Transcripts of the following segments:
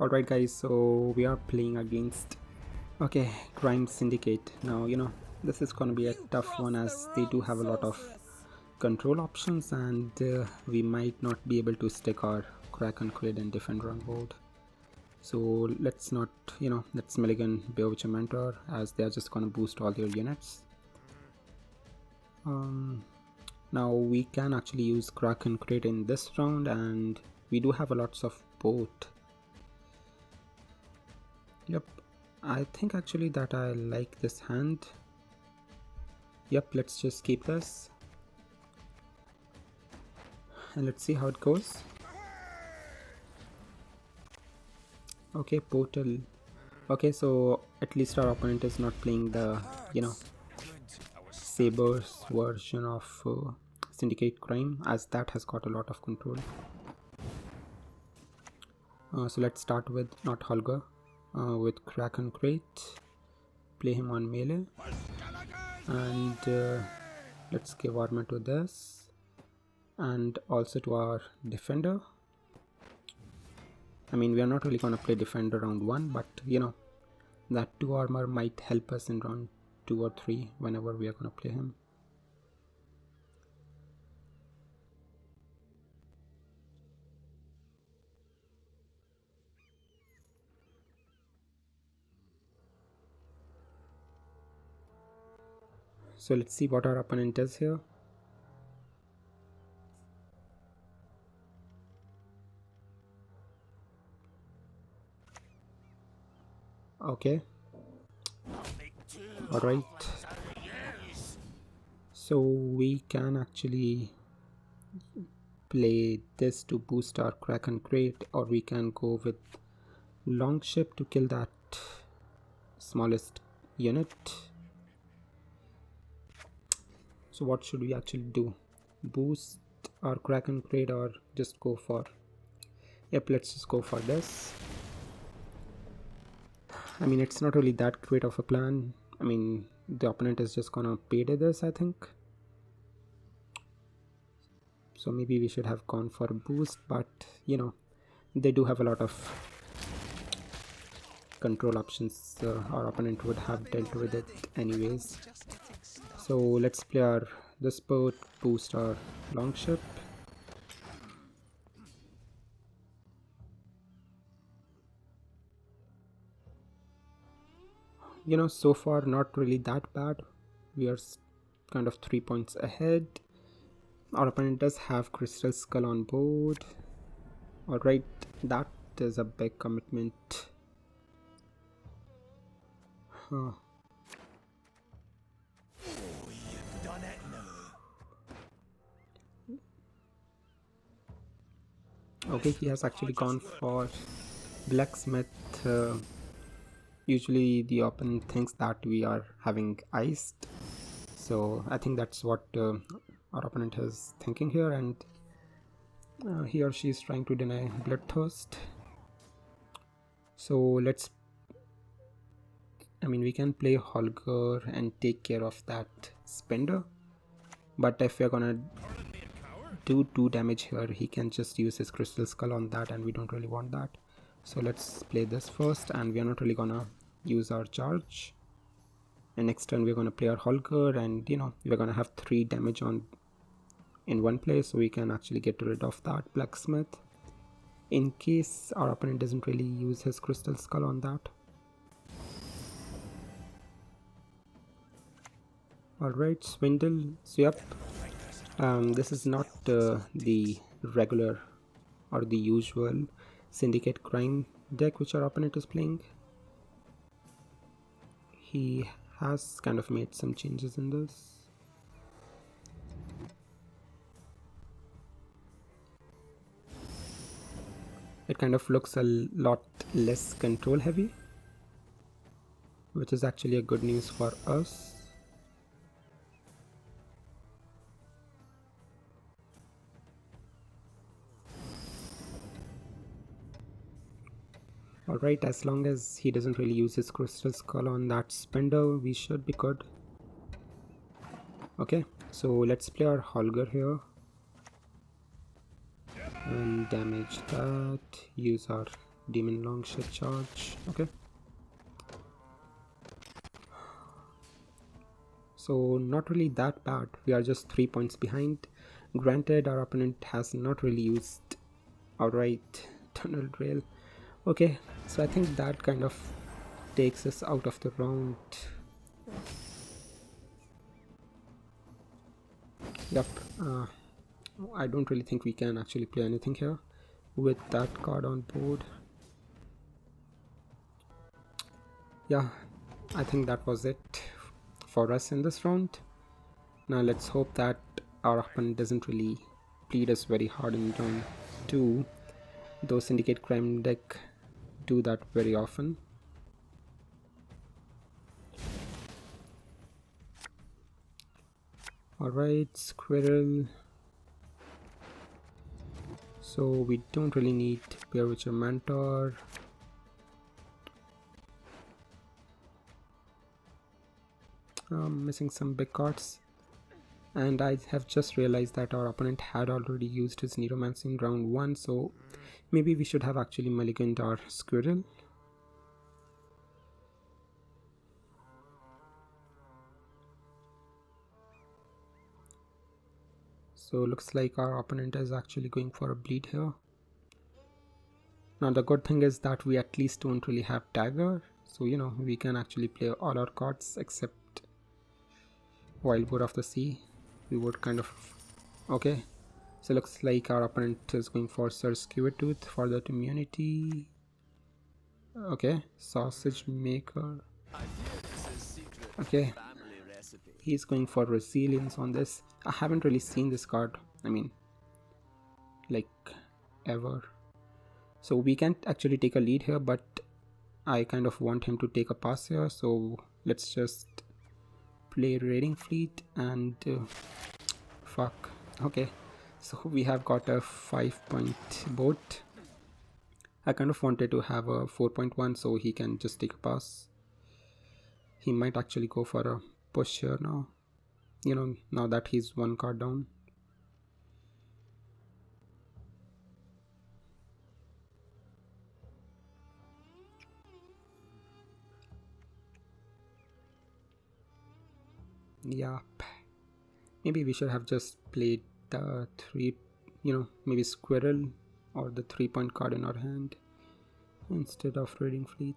Alright guys, so we are playing against Crime Syndicate. Now this is gonna be a tough one as they do have a lot of control options, and we might not be able to stick our Crach An Craite and Defender on board. So let's not, let's mulligan Bewitcher Mentor as they are just gonna boost all their units. Now we can actually use Crach An Craite in this round, and we do have a lots of boat. Yep, I think actually that I like this hand. Yep, let's just keep this and let's see how it goes. Okay, portal. Okay, so at least our opponent is not playing the Saber's version of Syndicate Crime, as that has got a lot of control. So let's start with not Holger, with Crach An Craite. Play him on melee, and let's give armor to this and also to our defender. I mean, we are not really gonna play defender round 1, but that 2 armor might help us in round 2 or 3 whenever we are gonna play him. So let's see what our opponent does here. Okay. Alright. So we can actually play this to boost our Crach An Craite, or we can go with Longship to kill that smallest unit. So what should we actually do? Boost our Crach An Craite or just go for... Yep, let's just go for this. I mean, it's not really that great of a plan. I mean, the opponent is just gonna payday this, I think. So maybe we should have gone for a boost, but they do have a lot of control options. Our opponent would have dealt with it anyways. So let's play this boat, boost our longship. So far not really that bad. We are kind of 3 points ahead. Our opponent does have Crystal Skull on board. Alright, that is a big commitment. Okay, he has actually gone for blacksmith. Usually the opponent thinks that we are having iced, so I think that's what our opponent is thinking here, and he or she is trying to deny bloodthirst. So we can play Holger and take care of that spender, but if we're gonna do 2 damage here, he can just use his Crystal Skull on that, and we don't really want that. So let's play this first, and we are not really gonna use our charge. And next turn we're gonna play our Holger, and we're gonna have 3 damage in one place, so we can actually get rid of that blacksmith in case our opponent doesn't really use his Crystal Skull on that. Alright, Swindle. So yep, this is not the regular or the usual Syndicate Crime deck which our opponent is playing. He has kind of made some changes in this. It kind of looks a lot less control heavy, which is actually a good news for us. Alright, as long as he doesn't really use his Crystal Skull on that spender, we should be good. Okay, so let's play our Holger here and damage that, use our Demon longship charge. Okay. So not really that bad. We are just 3 points behind. Granted, our opponent has not really used outright tunnel rail. Okay, so I think that kind of takes us out of the round. Yep. I don't really think we can actually play anything here with that card on board. Yeah, I think that was it for us in this round. Now let's hope that our opponent doesn't really plead us very hard in round 2. Though Syndicate Crime deck do that very often. Alright, Squirrel. So we don't really need Bear Witcher Mentor. I'm missing some big cards. And I have just realized that our opponent had already used his Neuromancy in round 1, so maybe we should have actually mulliganed our Squirrel. So looks like our opponent is actually going for a bleed here. Now the good thing is that we at least don't really have Dagur, so you know, we can actually play all our cards except Wild Boar of the Sea. We would kind of... okay, so looks like our opponent is going for Sir Skewertooth for that immunity. Okay, Sausage Maker. Okay, he's going for Resilience on this. I haven't really seen this card, I mean, like, ever. So we can't actually take a lead here, but I kind of want him to take a pass here, so let's just play Raiding Fleet and fuck. Okay, so we have got a 5-point boat. I kind of wanted to have a 4.1 so he can just take a pass. He might actually go for a push here now, you know, now that he's 1 card down. Yup. Maybe we should have just played the 3, you know, maybe Squirrel or the 3-point card in our hand instead of Raiding Fleet.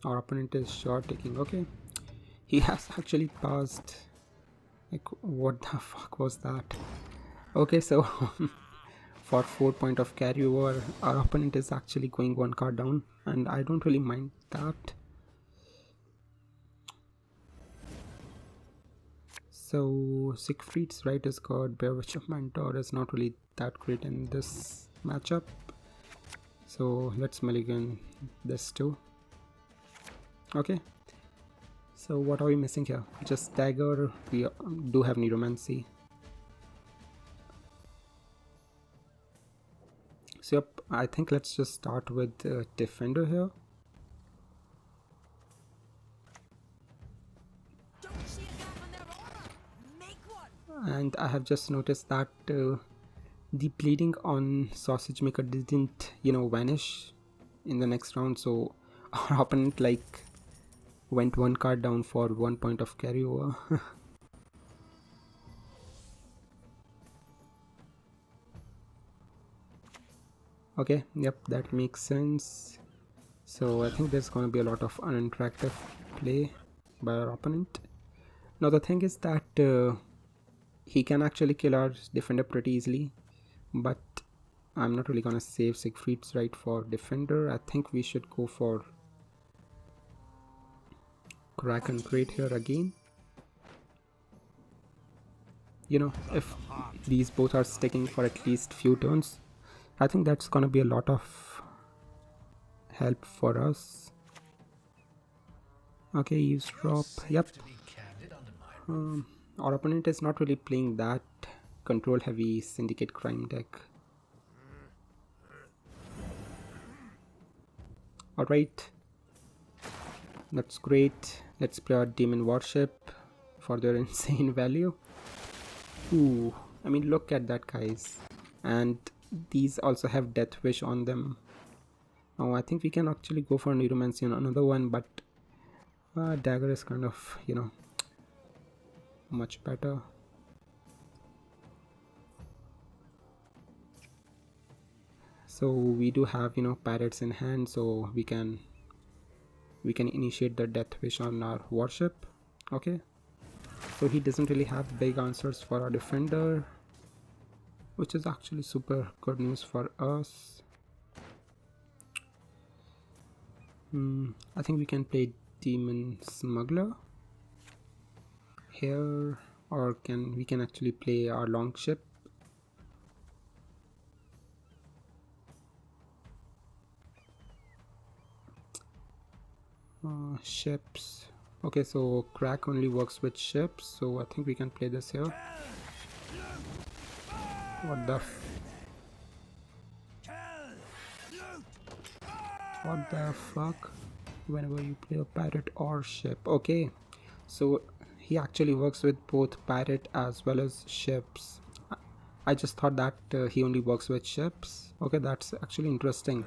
Our opponent is short taking. Okay, he has actually passed. Like, what the fuck was that? Okay, so for 4 point of carryover, our opponent is actually going 1 card down, and I don't really mind that. So Siegfried's right is good. Bear Witcher Mentor is not really that great in this matchup, so let's mulligan this too. Okay, so what are we missing here? Just Dagur. We do have Neuromancy. So yep, I think let's just start with Defender here. And I have just noticed that the bleeding on Sausage Maker didn't, you know, vanish in the next round, so our opponent like went 1 card down for 1 point of carryover. Okay, yep, that makes sense. So I think there's gonna be a lot of uninteractive play by our opponent. Now the thing is that he can actually kill our defender pretty easily, but I'm not really gonna save Siegfried's right for defender. I think we should go for Crach An Craite here again. You know, if these both are sticking for at least few turns, I think that's gonna be a lot of help for us. Okay, use drop. Yep. Our opponent is not really playing that control heavy Syndicate Crime deck. Alright, that's great. Let's play our Dimun warship for their insane value. Ooh, I mean, look at that, guys. And these also have Death Wish on them. Oh, I think we can actually go for Neuromancy on another one, but Dagur is kind of, you know, much better. So we do have, you know, pirates in hand, so we can initiate the Death Wish on our warship. Okay, so he doesn't really have big answers for our defender, which is actually super good news for us. I think we can play Demon Smuggler here, or we can actually play our longship. Ships. Okay, so Crach only works with ships, so I think we can play this here. What the fuck? Whenever you play a pirate or ship. Okay, so he actually works with both pirate as well as ships. I just thought that he only works with ships. Okay, that's actually interesting.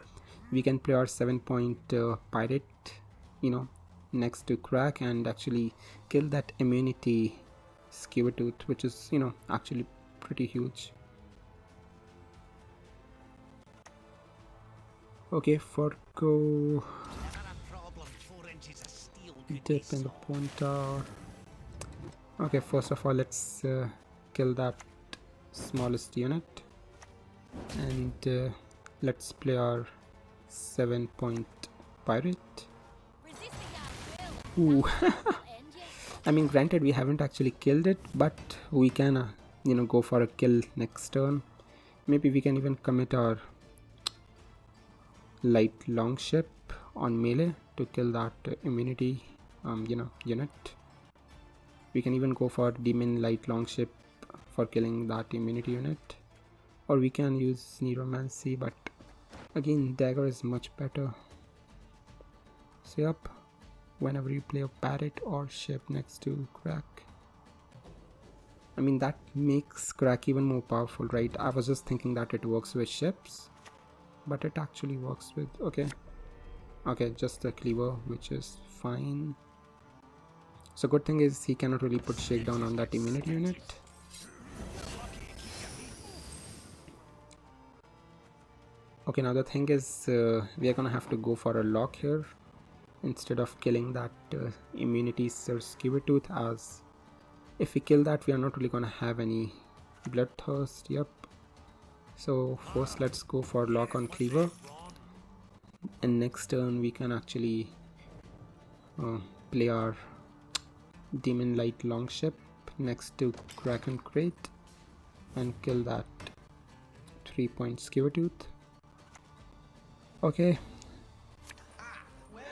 We can play our 7-point pirate, you know, next to Crach and actually kill that immunity skewer tooth, which is, you know, actually pretty huge. Okay, Forco, dip in the pointer. Okay, first of all, let's kill that smallest unit, and let's play our 7-point pirate. Ooh. I mean, granted, we haven't actually killed it, but we can, you know, go for a kill next turn. Maybe we can even commit our light longship on melee to kill that immunity, you know, unit. We can even go for Demon light longship for killing that immunity unit, or we can use Neuromancy, but again, Dagur is much better. So yep, whenever you play a parrot or ship next to Crach, I mean, that makes Crach even more powerful, right? I was just thinking that it works with ships, but it actually works with, okay, just a cleaver, which is fine. So good thing is he cannot really put shakedown on that immunity unit. Okay, now the thing is we are gonna have to go for a lock here instead of killing that immunity skewer tooth, as if we kill that we are not really gonna have any bloodthirst. Yep, so first let's go for lock on cleaver, and next turn we can actually play our Demon light longship next to Crach An Craite and kill that 3-point skewer tooth. Okay,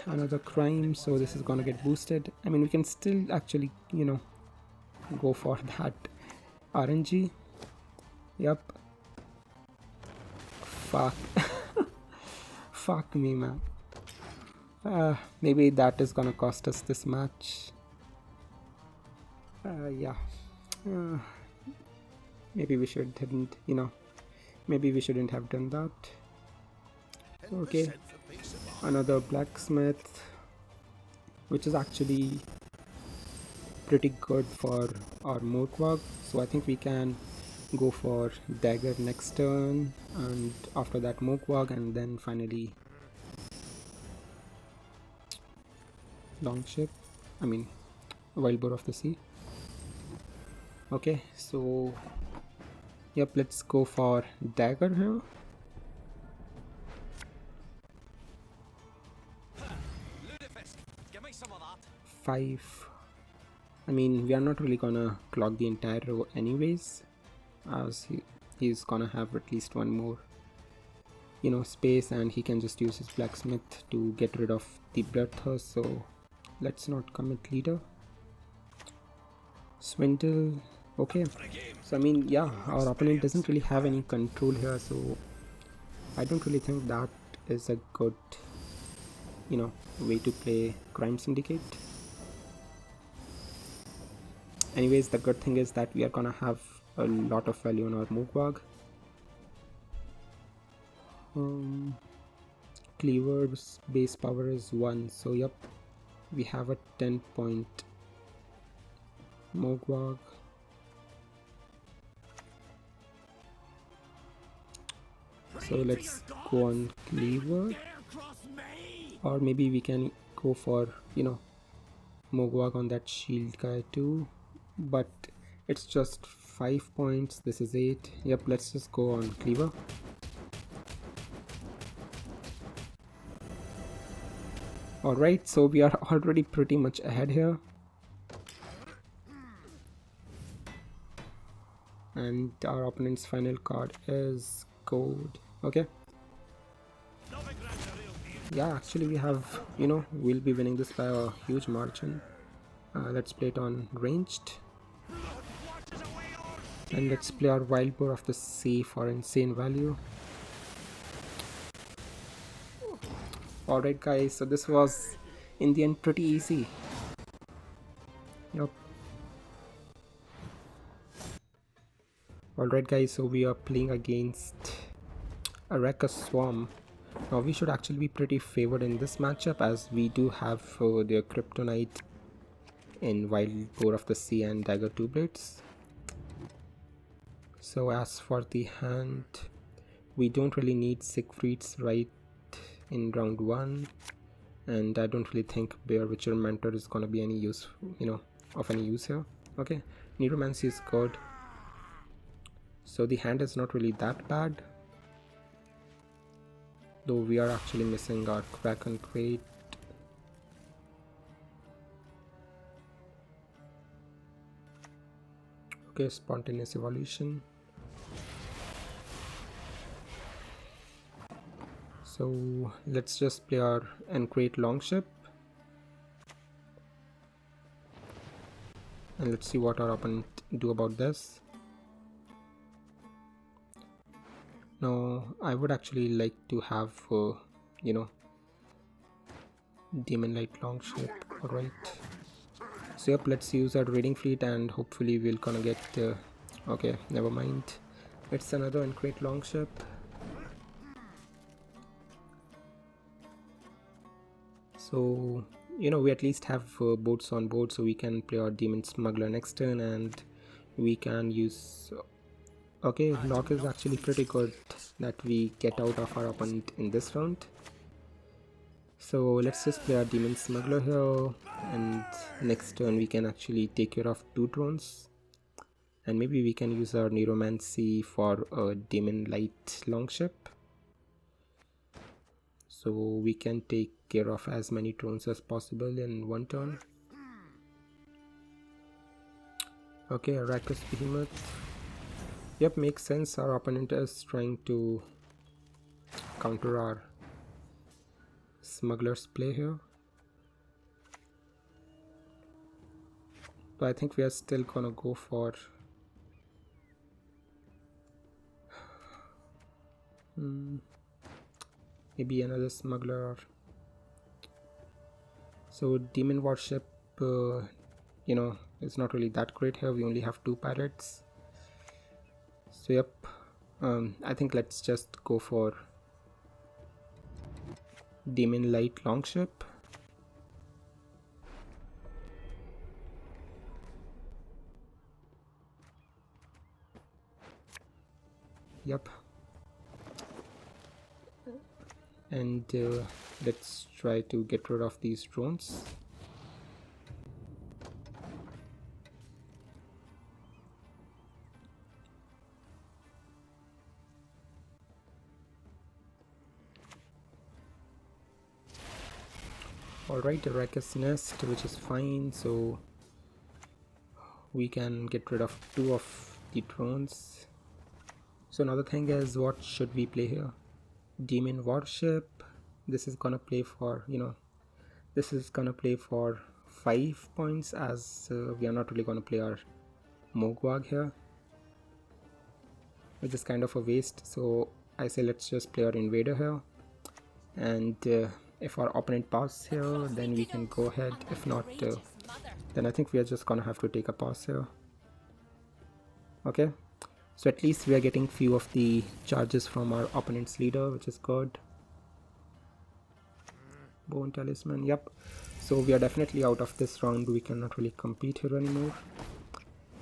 another crime, so this is gonna get boosted. I mean, we can still actually, you know, go for that RNG. Yep. Fuck. Fuck me, man. Maybe that is gonna cost us this match. Yeah. Maybe we shouldn't, you know, maybe we shouldn't have done that. Okay, another blacksmith, which is actually pretty good for our Morkwag, so I think we can go for Dagur next turn, and after that Morkwag, and then finally longship, I mean Wild Boar of the Sea. Okay, so yep, let's go for Dagur here. 5. I mean, we are not really gonna clog the entire row anyways, as he's gonna have at least one more, you know, space, and he can just use his blacksmith to get rid of the bloodthirst, so let's not commit leader. Swindle. Okay, so I mean, yeah, our opponent doesn't really have any control here, so I don't really think that is a good, way to play Crime Syndicate. Anyways, the good thing is that we are gonna have a lot of value on our Moogwag. Cleaver's base power is 1, so yep, we have a 10-point Moogwag. So let's go on Cleaver, or maybe we can go for, Moogwag on that shield guy too, but it's just 5 points. This is 8. Yep, let's just go on Cleaver. Alright, so we are already pretty much ahead here. And our opponent's final card is gold. Okay. Yeah, actually we have, we'll be winning this by a huge margin. Let's play it on ranged. And let's play our wild boar of the sea for insane value. Alright guys, so this was in the end pretty easy. Yep. Alright guys, so we are playing against Arachas Swarm. Now we should actually be pretty favored in this matchup, as we do have their kryptonite in Wild Boar of the Sea and Dagur 2 Blades. So as for the hand, we don't really need Siegfried's right in round 1, and I don't really think Bear Witcher Mentor is gonna be any use, of any use here. Okay, Neuromancy is good, so the hand is not really that bad, though we are actually missing our Crach An Craite. Okay, Spontaneous Evolution. So let's just play our An Craite Longship, and let's see what our opponent do about this. Now I would actually like to have Demon Light Longship. Alright, so yep, let's use our raiding fleet and hopefully we'll gonna get okay, never mind, it's another An Craite Longship. So we at least have boats on board, so we can play our Demon Smuggler next turn, and we can use okay, lock is actually pretty good that we get out of our opponent in this round. So let's just play our Demon Smuggler here, and next turn we can actually take care of 2 drones, and maybe we can use our Neuromancy for a Demon Light Longship, so we can take care of as many drones as possible in 1 turn. Okay, Arachas Behemoth. Yep, makes sense. Our opponent is trying to counter our smugglers play here, but I think we are still gonna go for maybe another smuggler. Or so demon warship it's not really that great here. We only have 2 pirates, so yep, I think let's just go for Demon Light Longship. Yep, and let's try to get rid of these drones. Alright, Arachas Nest, which is fine, so we can get rid of 2 of the drones. So another thing is, what should we play here? Demon Warship. This is gonna play for, this is gonna play for 5 points, as we are not really gonna play our Mogwag here, which is kind of a waste. So I say let's just play our invader here, and if our opponent passes here, then we can go ahead. If not, then I think we are just gonna have to take a pass here. Okay, so at least we are getting few of the charges from our opponent's leader, which is good. Bone talisman, yep. So we are definitely out of this round. We cannot really compete here anymore.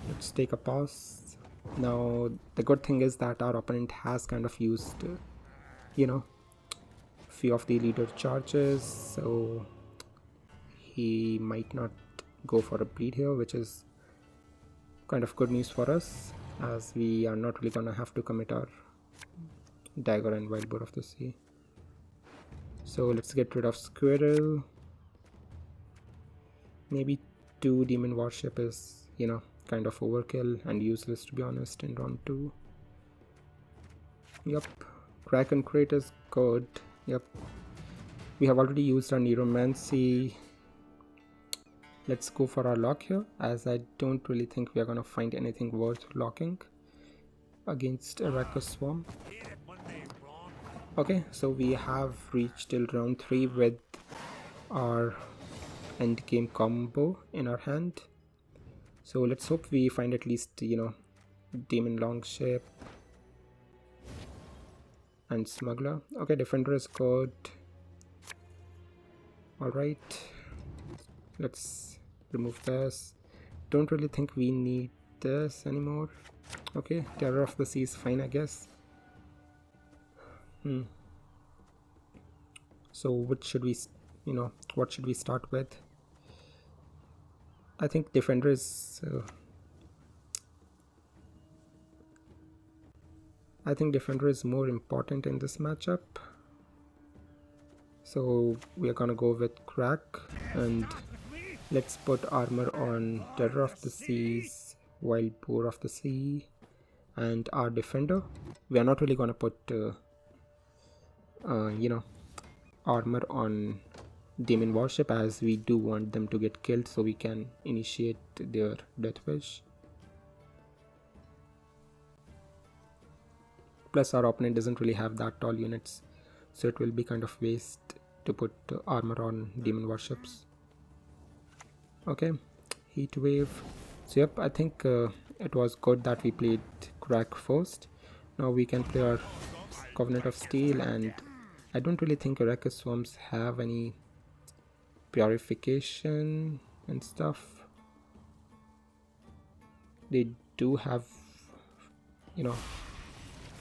Let's take a pause. Now the good thing is that our opponent has kind of used few of the leader charges, so he might not go for a bleed here, which is kind of good news for us, as we are not really gonna have to commit our Dagur and Wild Boar of the Sea. So let's get rid of Squirrel. Maybe 2 Demon Warship is, kind of overkill and useless, to be honest, in round 2. Yep, Crach An Craite is good. Yep, we have already used our Neuromancy. Let's go for our lock here, as I don't really think we are gonna find anything worth locking against Arachas Swarm. Okay, so we have reached till round 3 with our end game combo in our hand. So let's hope we find at least, Demon Longship and Smuggler. Okay, Defender is good. Alright, let's remove this. Don't really think we need this anymore. Okay, Terror of the Sea is fine, I guess. So what should we start with? I think Defender is more important in this matchup. So we are gonna go with Crach, and let's put armor on Terror of the Seas, Wild Boar of the Sea, and our Defender. We are not really gonna put armor on Demon Warship, as we do want them to get killed so we can initiate their death wish. Plus our opponent doesn't really have that tall units, so it will be kind of waste to put armor on Demon Warships. Okay, Heat Wave. So yep, I think it was good that we played Crach first. Now we can play our Covenant of Steel, and I don't really think Arachas Swarms have any purification and stuff. They do have,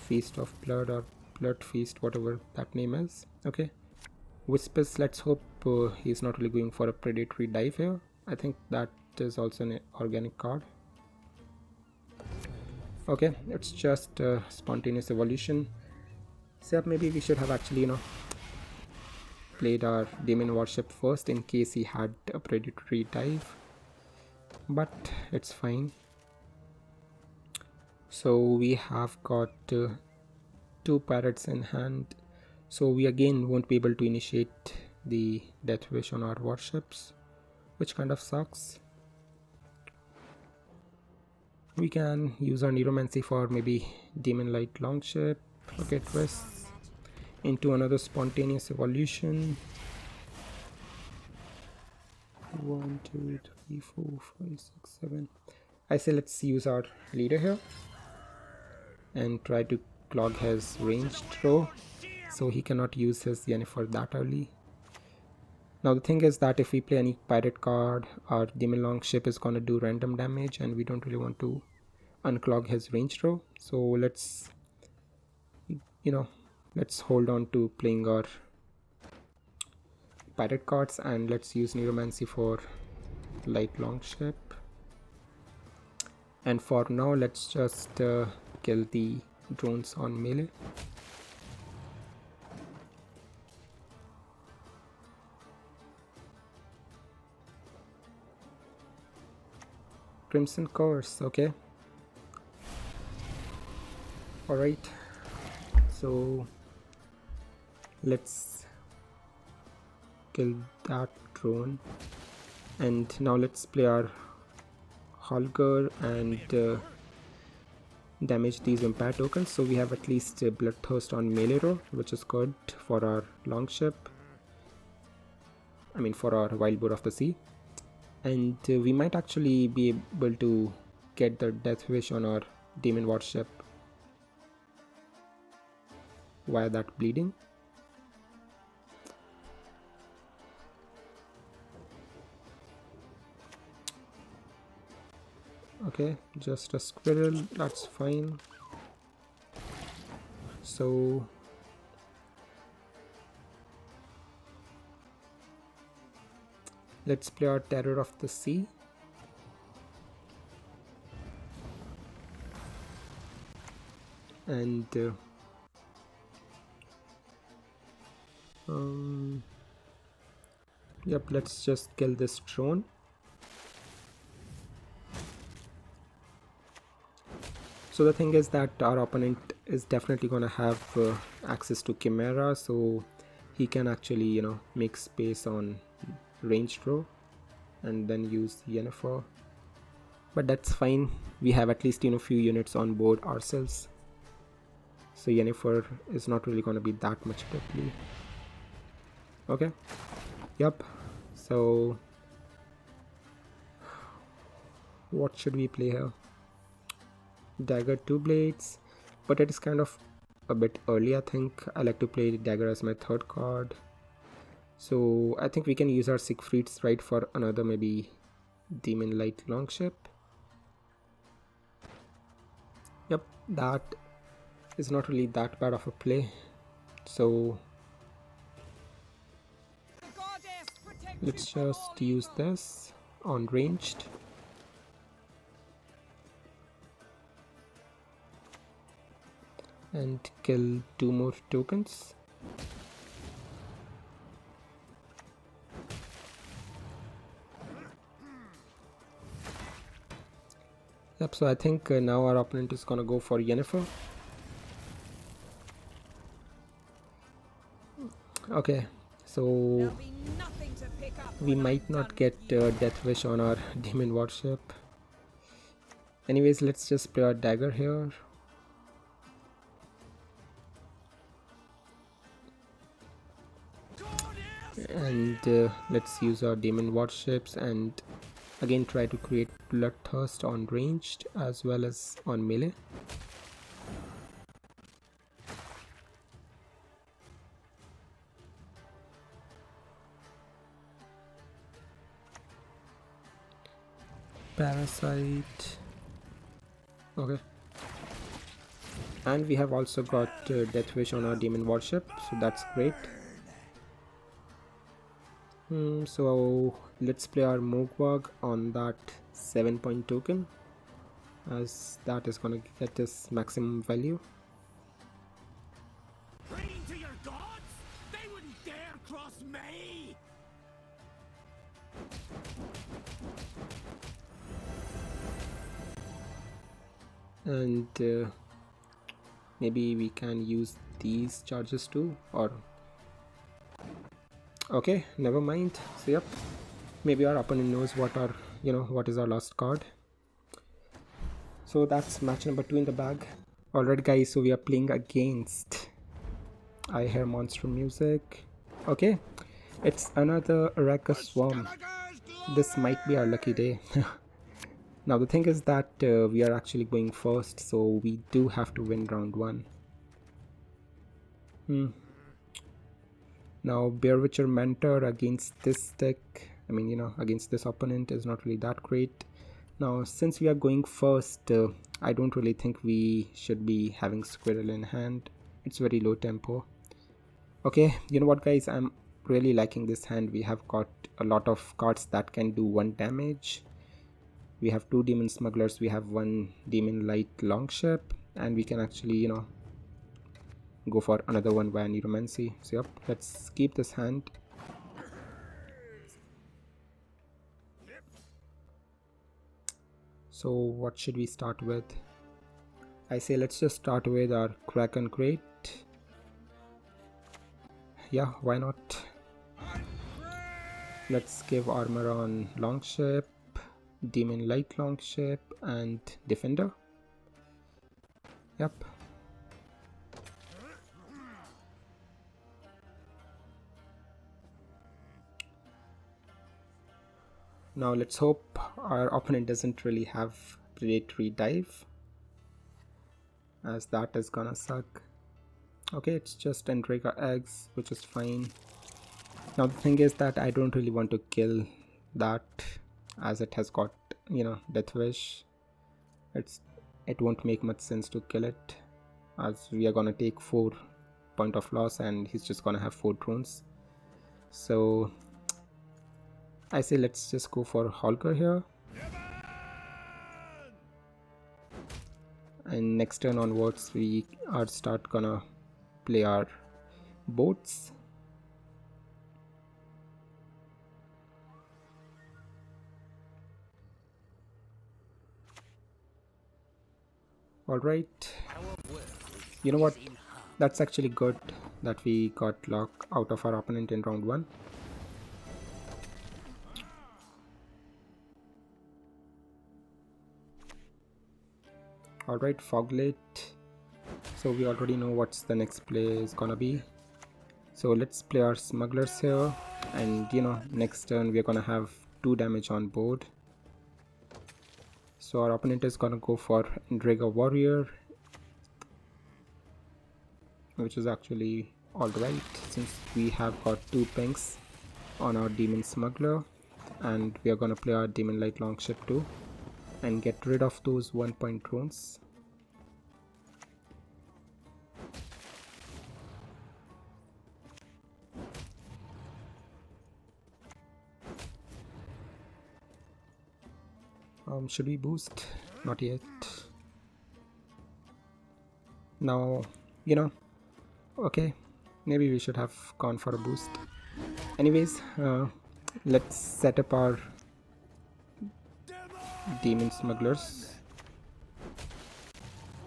Feast of Blood or Blood Feast, whatever that name is. Okay, Whispers, let's hope he's not really going for a predatory dive here. I think that is also an organic card. Okay, it's just spontaneous evolution. So maybe we should have actually, played our Demon Warship first in case he had a predatory dive, but it's fine. So we have got 2 pirates in hand, so we again won't be able to initiate the death wish on our warships, which kind of sucks. We can use our Neuromancy for maybe Demon Light Longship. Okay, twists into another spontaneous evolution. 1, 2, 3, 4, 5, 6, 7. I say let's use our leader here and try to clog his ranged throw, so he cannot use his Yennefer that early. Now the thing is that if we play any pirate card, our Demon Longship is gonna do random damage, and we don't really want to unclog his range throw. So let's hold on to playing our pirate cards, and let's use Neuromancy for light longship. And for now, let's just kill the drones on melee. Crimson Curse, okay. Alright, so let's kill that drone, and now let's play our Holger and damage these vampire tokens, so we have at least Bloodthirst on melee row, which is good for our longship. I mean for our Wild Boar of the Sea. And we might actually be able to get the Death Wish on our Demon warship via that bleeding. Okay, just a squirrel, that's fine. So let's play our Terror of the Sea. And yep, let's just kill this drone. So the thing is that our opponent is definitely gonna have access to Chimera, so he can actually, you know, make space on ranged row and then use Yennefer. But that's fine, we have at least, you know, few units on board ourselves, so Yennefer is not really gonna be that much deadly. Okay, yep, so what should we play here? Dagger 2 blades, but it is kind of a bit early. I think I like to play Dagger as my third card, so I think we can use our Siegfried's right for another maybe Demon Light longship. Yep, that is not really that bad of a play, so let's just use this on ranged. And kill 2 more tokens. Yep, so I think now our opponent is gonna go for Yennefer. Okay, so we might not get Death Wish on our Demon warship. Anyways, let's just play our Dagger here. And let's use our Demon warships and again try to create Bloodthirst on ranged as well as on melee. Parasite. Okay. And we have also got Death Wish on our Demon warship, so that's great. So let's play our Mogwag on that 7-point token, as that is gonna get us maximum value. Praying to your gods? They wouldn't dare cross me! And maybe we can use these charges too, or okay, never mind. So yep, maybe our opponent knows what our, you know, what is our last card. So that's match number 2 in the bag. Alright guys, so we are playing against, I hear monster music. Okay, it's another Arachas Swarm. This might be our lucky day. Now the thing is that we are actually going first, so we do have to win round 1. Now Bear Witcher Mentor against this deck, I mean, you know, against this opponent is not really that great. Now since we are going first, I don't really think we should be having Squirrel in hand. It's very low tempo. Okay, you know what guys, I'm really liking this hand. We have got a lot of cards that can do 1 damage. We have 2 Demon Smugglers, we have 1 Demon Light Longship, and we can actually, you know, go for another one via Neuromancy. So yep, let's keep this hand. So what should we start with? I say let's just start with our Crach An Craite. Yeah, why not? Let's give armor on Longship. demon light longship and defender. Yep. Now let's hope our opponent doesn't really have predatory dive, as that is gonna suck. Okay, it's just Endrega eggs, which is fine. Now the thing is that I don't really want to kill that, as it has got, you know, death wish. It won't make much sense to kill it, as we are gonna take 4 point of loss and he's just gonna have 4 drones. So I say let's just go for Holger here. And next turn onwards we are start gonna play our boats. Alright, you know what, that's actually good that we got lock out of our opponent in round 1. Alright, Foglet. So we already know what's the next play is gonna be. So let's play our smugglers here, and you know, next turn we're gonna have 2 damage on board. So our opponent is gonna go for Endrega warrior, which is actually alright since we have got 2 pings on our demon smuggler, and we are gonna play our demon light longship too and get rid of those 1-point drones. Should we boost? Not yet. Now, you know, okay, maybe we should have gone for a boost. Anyways, let's set up our demon smugglers,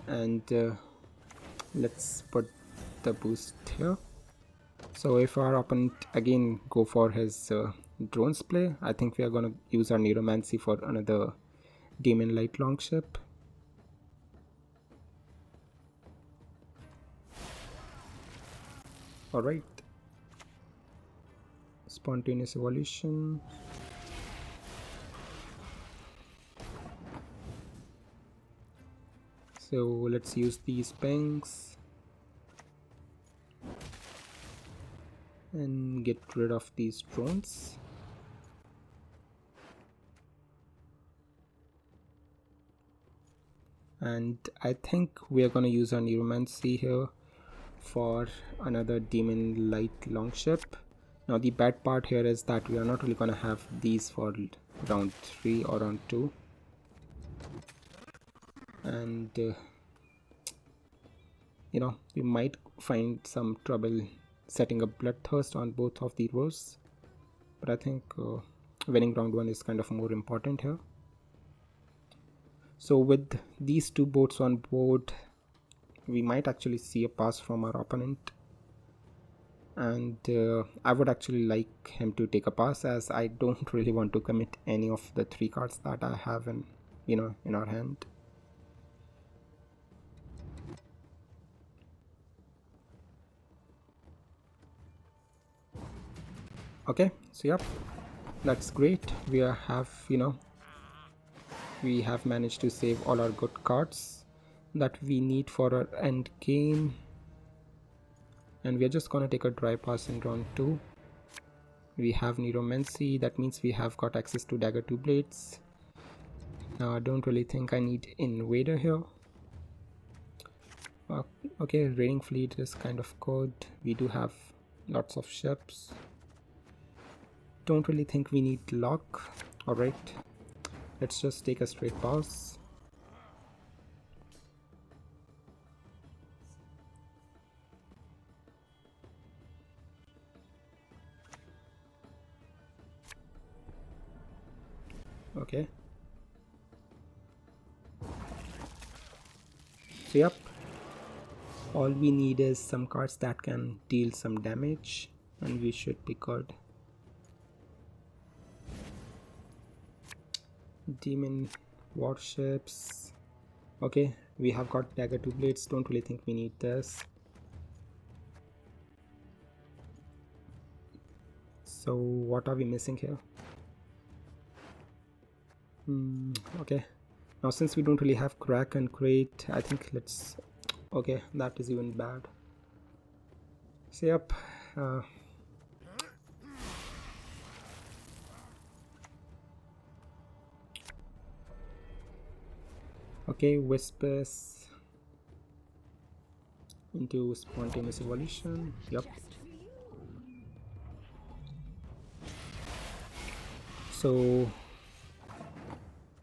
and let's put the boost here. So if our opponent again go for his drones play, I think we are gonna use our neuromancy for another demon light longship. Alright, spontaneous evolution. So let's use these pings and get rid of these drones. And I think we are going to use our neuromancy here for another demon light longship. Now the bad part here is that we are not really going to have these for round 3 or round 2, and you know, we might find some trouble setting up bloodthirst on both of the rows, but I think winning round 1 is kind of more important here. So with these 2 boats on board, we might actually see a pass from our opponent, and I would actually like him to take a pass, as I don't really want to commit any of the 3 cards that I have in, you know, in our hand. Okay, so yep, that's great. We have, you know, we have managed to save all our good cards that we need for our end game, and we are just gonna take a dry pass in round 2. We have neuromancy, that means we have got access to dagger 2 blades. Now I don't really think I need invader here. Okay, raiding fleet is kind of good. We do have lots of ships. Don't really think we need lock. Alright, let's just take a straight pass. Okay, so yep, all we need is some cards that can deal some damage, and we should be good. Demon warships. Okay, we have got dagger 2 blades. Don't really think we need this. So what are we missing here? Okay, now since we don't really have Crach An Craite, I think let's... okay, that is even bad. So yep, okay, Whispers into spontaneous evolution. Yep. So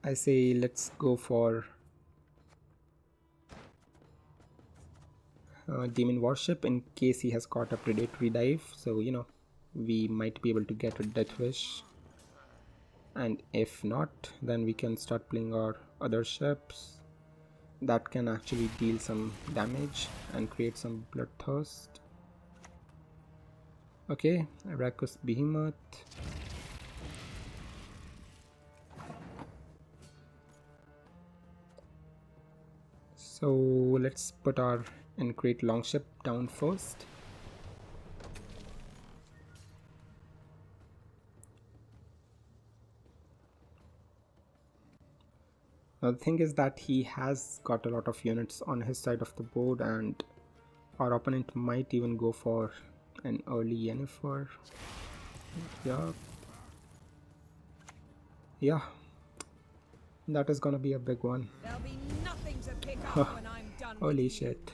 I say let's go for Demon Warship in case he has got a predatory dive, so you know we might be able to get a death wish, and if not then we can start playing our other ships that can actually deal some damage and create some bloodthirst. Okay, Arachas Behemoth. So let's put our An Craite longship down first. Now the thing is that he has got a lot of units on his side of the board, and our opponent might even go for an early Yennefer. Yeah, that is gonna be a big one. There'll be nothing to pick up when I'm done. Holy shit.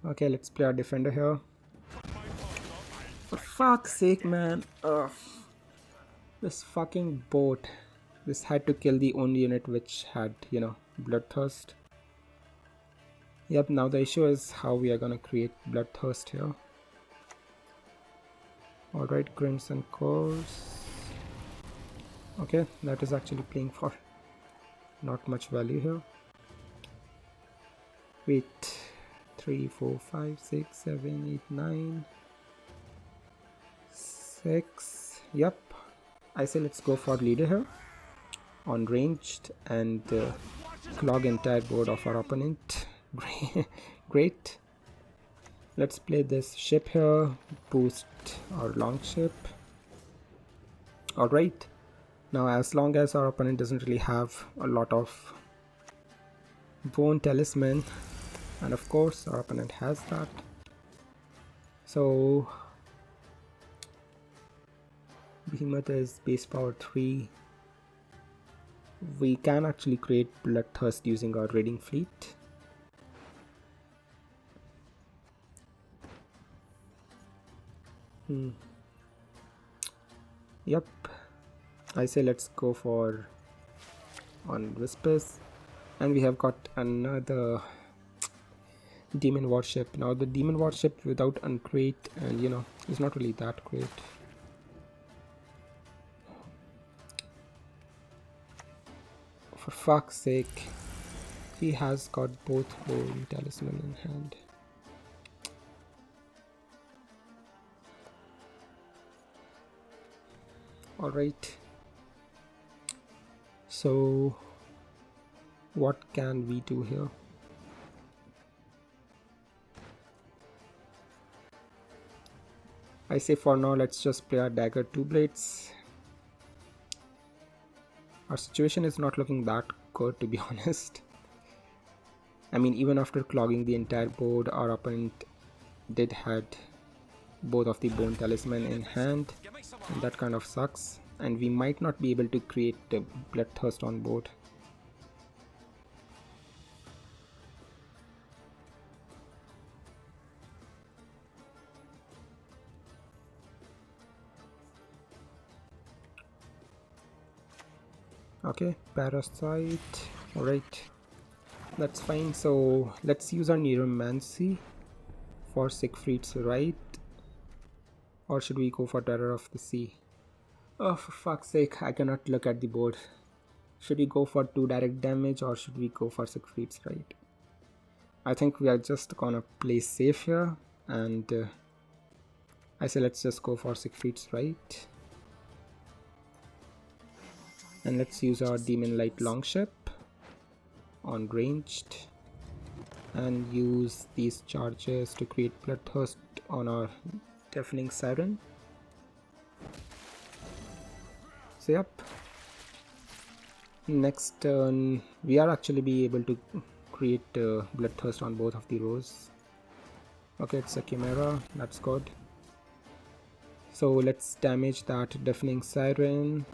Okay, let's play our defender here. For fuck's sake, man. Ugh. This fucking boat. This had to kill the only unit which had, you know, bloodthirst. Yep, now the issue is how we are gonna create bloodthirst here. Alright, Crimson Course. Okay, that is actually playing for not much value here. Wait. 3, 4, 5, 6, 7, 8, 9, 6. Yep, I say let's go for leader here on ranged and clog entire board of our opponent. Great. Let's play this ship here, boost our longship. Alright, now as long as our opponent doesn't really have a lot of bone talisman, and of course our opponent has that, so Behemoth is base power 3. We can actually create bloodthirst using our raiding fleet. Yep, I say let's go for on Whispers, and we have got another Demon Warship. Now the Demon Warship without An Craite, and you know, is not really that great. For fuck's sake, he has got both bone talisman in hand. Alright, so what can we do here? I say for now let's just play our dagger 2 blades. Our situation is not looking that good, to be honest. I mean, even after clogging the entire board, our opponent did had both of the bone talisman in hand, and that kind of sucks, and we might not be able to create the bloodthirst on board. Okay, parasite. Alright, that's fine. So let's use our Neuromancy for Siegfried's right, or should we go for Terror of the Sea? Oh, for fuck's sake, I cannot look at the board. Should we go for 2 direct damage, or should we go for Siegfried's right? I think we are just gonna play safe here, and I say let's just go for Siegfried's right. And let's use our Demon Light Longship on ranged and use these charges to create Bloodthirst on our Deafening Siren. So yep, next turn we are actually be able to create Bloodthirst on both of the rows. Okay, it's a Chimera, that's good. So let's damage that Deafening Siren,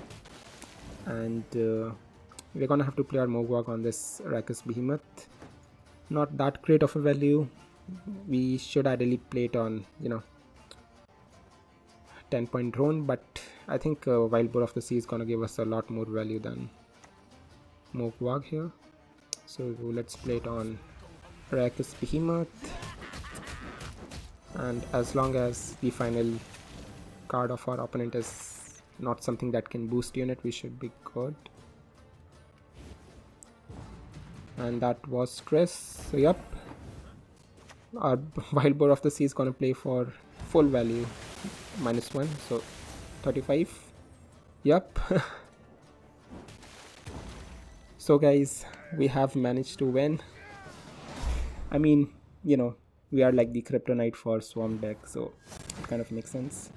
and we're gonna have to play our Mogwag on this Arachas Behemoth. Not that great of a value. We should ideally play it on, 10-point drone, but I think Wild Boar of the Sea is gonna give us a lot more value than Mogwag here. So let's play it on Arachas Behemoth, and as long as the final card of our opponent is not something that can boost unit, we should be good. And that was stress. So yep, our Wild Boar of the Sea is gonna play for full value -1, so 35. Yep. So guys, we have managed to win. I mean, we are like the kryptonite for Swarm deck, so it kind of makes sense.